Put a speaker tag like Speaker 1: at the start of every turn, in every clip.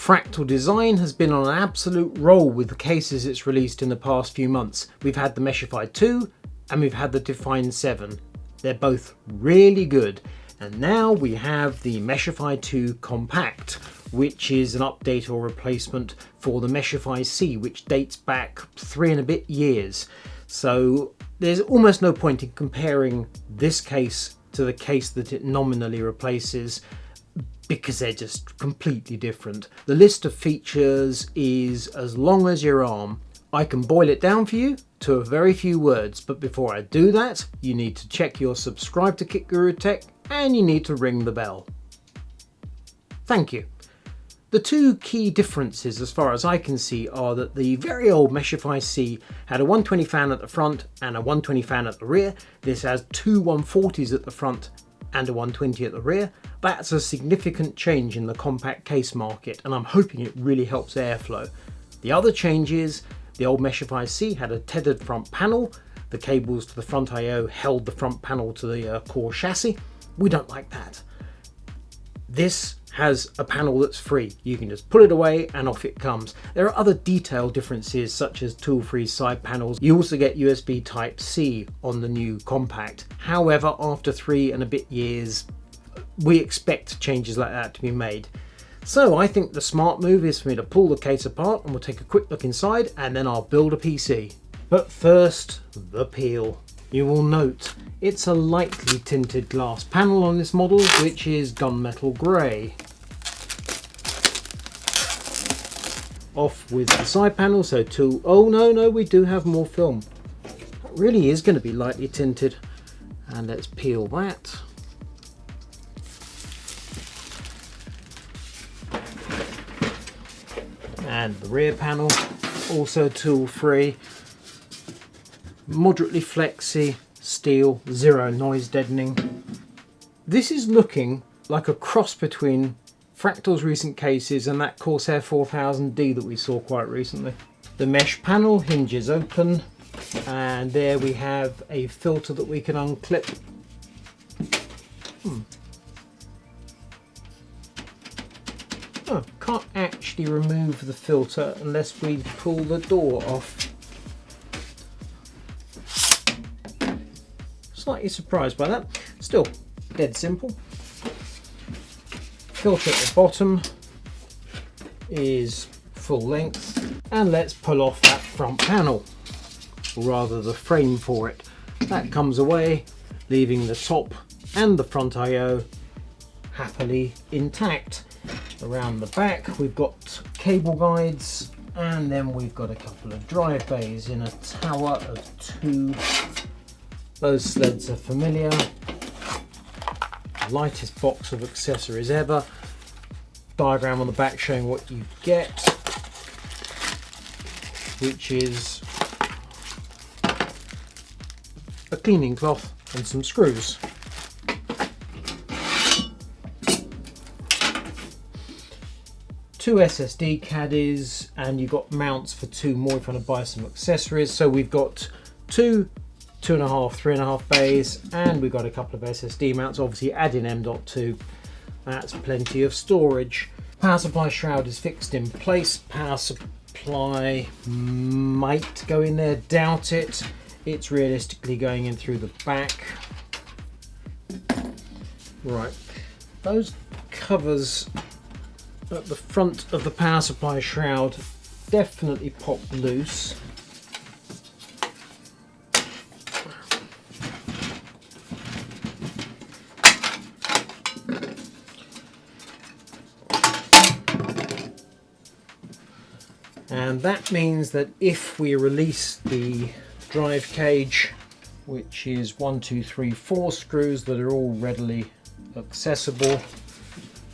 Speaker 1: Fractal Design has been on an absolute roll with the cases it's released in the past few months. We've had the Meshify 2 and we've had the Define 7. They're both really good. And now we have the Meshify 2 Compact, which is an update or replacement for the Meshify C, which dates back 3 and a bit years. So there's almost no point in comparing this case to the case that it nominally replaces, because they're just completely different. The list of features is as long as your arm. I can boil it down for you to a very few words, but before I do that, you need to check you're subscribed to Kit Guru Tech and you need to ring the bell. Thank you. The two key differences as far as I can see are that the very old Meshify C had a 120 fan at the front and a 120 fan at the rear. This has two 140s at the front and a 120 at the rear. That's a significant change in the compact case market, and I'm hoping it really helps airflow. The other change is the old Meshify C had a tethered front panel. The cables to the front I/O held the front panel to the core chassis. We don't like that. This has a panel that's free. You can just pull it away and off it comes. There are other detail differences such as tool-free side panels. You also get USB Type-C on the new compact. However, after 3 and a bit years, we expect changes like that to be made. So I think the smart move is for me to pull the case apart and we'll take a quick look inside and then I'll build a PC. But first, the peel. You will note it's a lightly tinted glass panel on this model, which is gunmetal grey. Off with the side panel, so oh no, we do have more film. It really is going to be lightly tinted. And let's peel that. And the rear panel, also tool free. Moderately flexy steel, zero noise deadening. This is looking like a cross between Fractal's recent cases and that Corsair 4000D that we saw quite recently. The mesh panel hinges open, and there we have a filter that we can unclip. Oh, can't actually remove the filter unless we pull the door off. Slightly surprised by that. Still, dead simple. Filter at the bottom is full length, and let's pull off that front panel, or rather the frame for it. That comes away, leaving the top and the front I/O happily intact. Around the back we've got cable guides, and then we've got a couple of drive bays in a tower of 2. Those sleds are familiar. Lightest box of accessories ever. Diagram on the back showing what you get, which is a cleaning cloth and some screws. Two SSD caddies, and you've got mounts for 2 more if you want to buy some accessories. So we've got 2 2.5, 3.5 bays, and we've got a couple of SSD mounts. Obviously add in M.2, that's plenty of storage. Power supply shroud is fixed in place. Power supply might go in there, doubt it. It's realistically going in through the back. Right, those covers at the front of the power supply shroud definitely pop loose. And that means that if we release the drive cage, which is 1, 2, 3, 4 screws that are all readily accessible,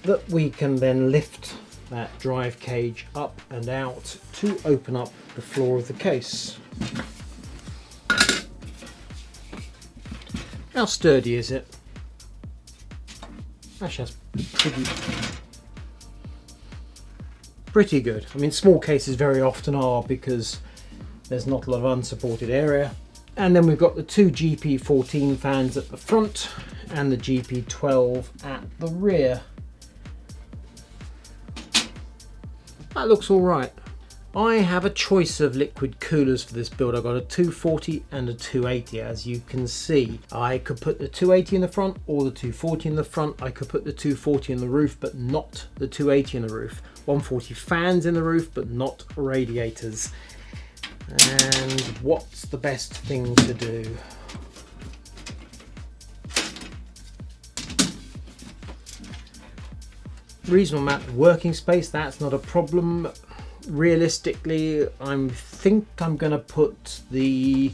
Speaker 1: that we can then lift that drive cage up and out to open up the floor of the case. How sturdy is it? Actually, that's pretty good. I mean, small cases very often are because there's not a lot of unsupported area. And then we've got the 2 GP14 fans at the front and the GP12 at the rear. That looks all right. I have a choice of liquid coolers for this build. I've got a 240 and a 280, as you can see. I could put the 280 in the front or the 240 in the front. I could put the 240 in the roof, but not the 280 in the roof. 140 fans in the roof, but not radiators. And what's the best thing to do? Reasonable amount of working space, that's not a problem. Realistically, I think I'm going to put the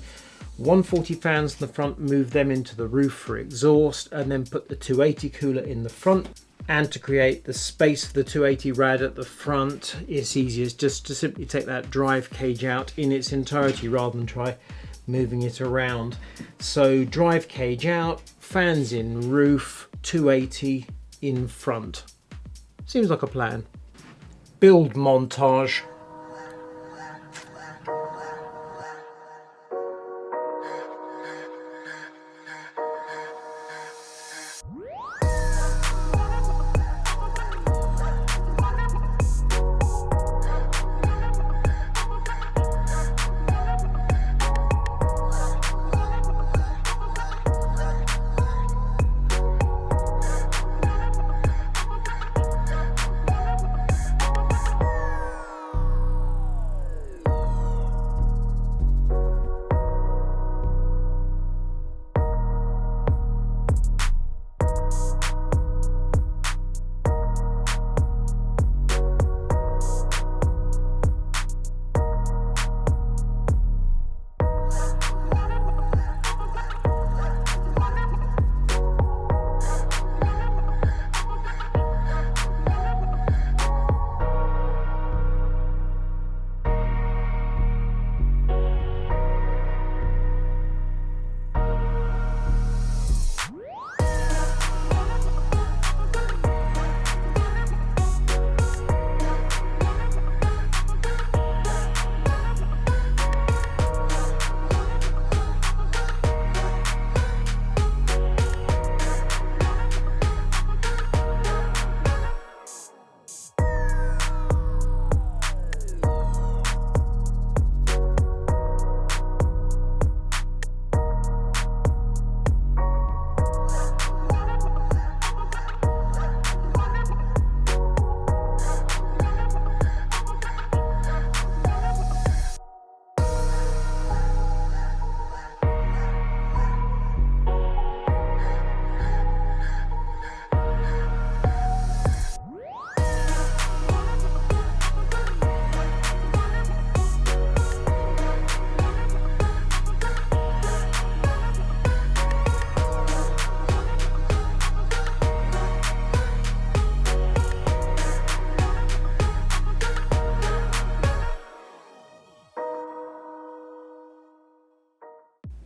Speaker 1: 140 fans in the front, move them into the roof for exhaust, and then put the 280 cooler in the front. And to create the space for the 280 rad at the front, it's easiest just to simply take that drive cage out in its entirety rather than try moving it around. So drive cage out, fans in roof, 280 in front. Seems like a plan. Build montage.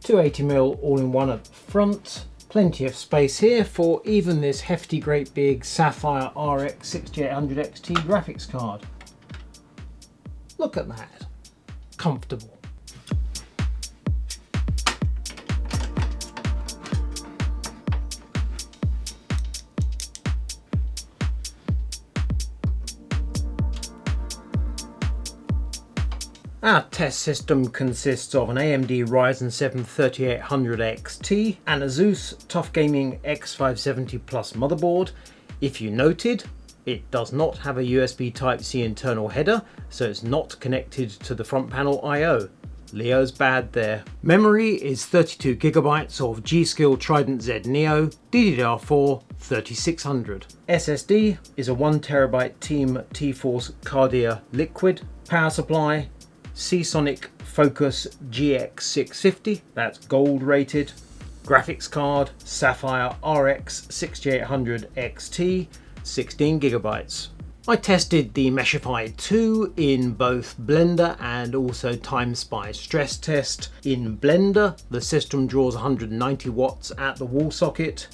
Speaker 1: .280mm all-in-one at the front. Plenty of space here for even this hefty, great big Sapphire RX 6800 XT graphics card. Look at that. Comfortable. Our test system consists of an AMD Ryzen 7 3800 XT and a Asus TUF Gaming X570 Plus motherboard. If you noted, it does not have a USB Type-C internal header, so it's not connected to the front panel I/O. Leo's bad there. Memory is 32GB of G-Skill Trident Z Neo DDR4 3600. SSD is a 1TB Team T-Force Cardia Liquid. Power supply Seasonic Focus GX650, that's gold rated. Graphics card Sapphire RX 6800 XT, 16GB. I tested the Meshify 2 in both Blender and also TimeSpy stress test. In Blender, the system draws 190 watts at the wall socket.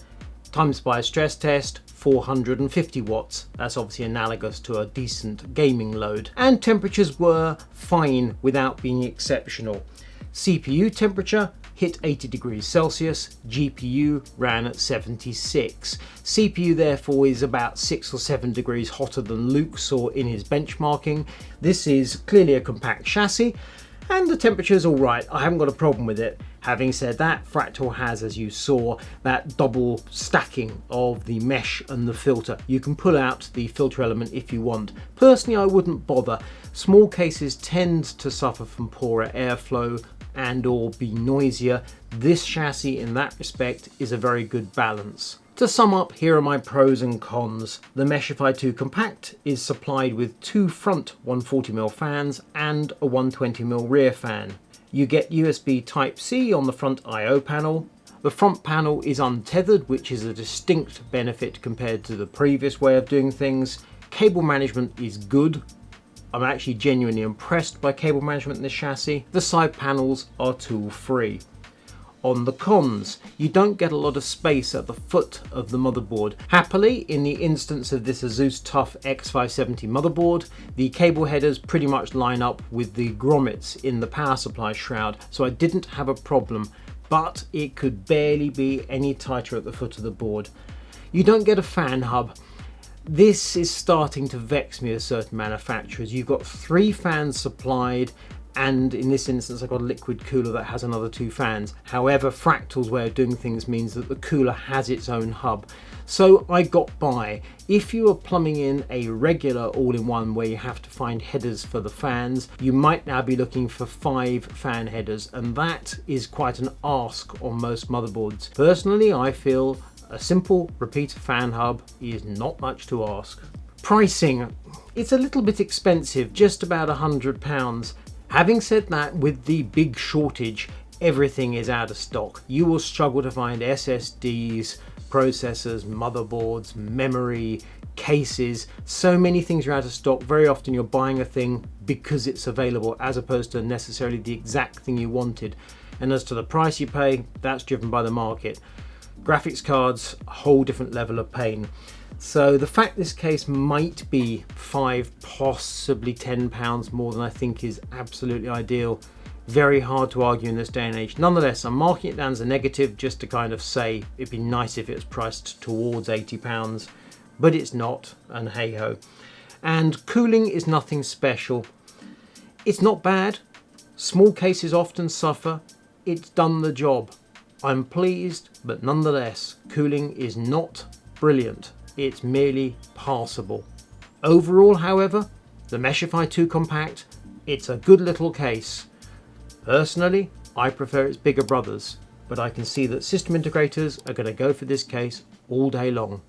Speaker 1: TimeSpy stress test, 450 watts. That's obviously analogous to a decent gaming load. And temperatures were fine without being exceptional. CPU temperature, hit 80 degrees Celsius, GPU ran at 76. CPU therefore is about 6 or 7 degrees hotter than Luke saw in his benchmarking. This is clearly a compact chassis, and the temperature's all right. I haven't got a problem with it. Having said that, Fractal has, as you saw, that double stacking of the mesh and the filter. You can pull out the filter element if you want. Personally, I wouldn't bother. Small cases tend to suffer from poorer airflow and or be noisier. This chassis in that respect is a very good balance. To sum up, here are my pros and cons. The Meshify 2 Compact is supplied with two front 140mm fans and a 120mm rear fan. You get USB Type-C on the front I/O panel. The front panel is untethered, which is a distinct benefit compared to the previous way of doing things. Cable management is good. I'm actually genuinely impressed by cable management in this chassis. The side panels are tool-free. On the cons, you don't get a lot of space at the foot of the motherboard. Happily, in the instance of this Asus TUF X570 motherboard, the cable headers pretty much line up with the grommets in the power supply shroud, so I didn't have a problem, but it could barely be any tighter at the foot of the board. You don't get a fan hub. This is starting to vex me with certain manufacturers. You've got 3 fans supplied, and in this instance I've got a liquid cooler that has another 2 fans. However, Fractal's way of doing things means that the cooler has its own hub. So I got by. If you are plumbing in a regular all-in-one where you have to find headers for the fans, you might now be looking for 5 fan headers, and that is quite an ask on most motherboards. Personally, I feel a simple repeater fan hub is not much to ask. Pricing, it's a little bit expensive, just about £100. Having said that, with the big shortage, everything is out of stock. You will struggle to find SSDs, processors, motherboards, memory, cases. So many things are out of stock. Very often you're buying a thing because it's available as opposed to necessarily the exact thing you wanted. And as to the price you pay, that's driven by the market. Graphics cards, a whole different level of pain. So the fact this case might be £5, possibly £10 more than I think is absolutely ideal. Very hard to argue in this day and age. Nonetheless, I'm marking it down as a negative just to kind of say it'd be nice if it was priced towards £80, but it's not, and hey ho. And cooling is nothing special. It's not bad. Small cases often suffer. It's done the job. I'm pleased, but nonetheless, cooling is not brilliant. It's merely passable. Overall, however, the Meshify 2 Compact, it's a good little case. Personally, I prefer its bigger brothers, but I can see that system integrators are going to go for this case all day long.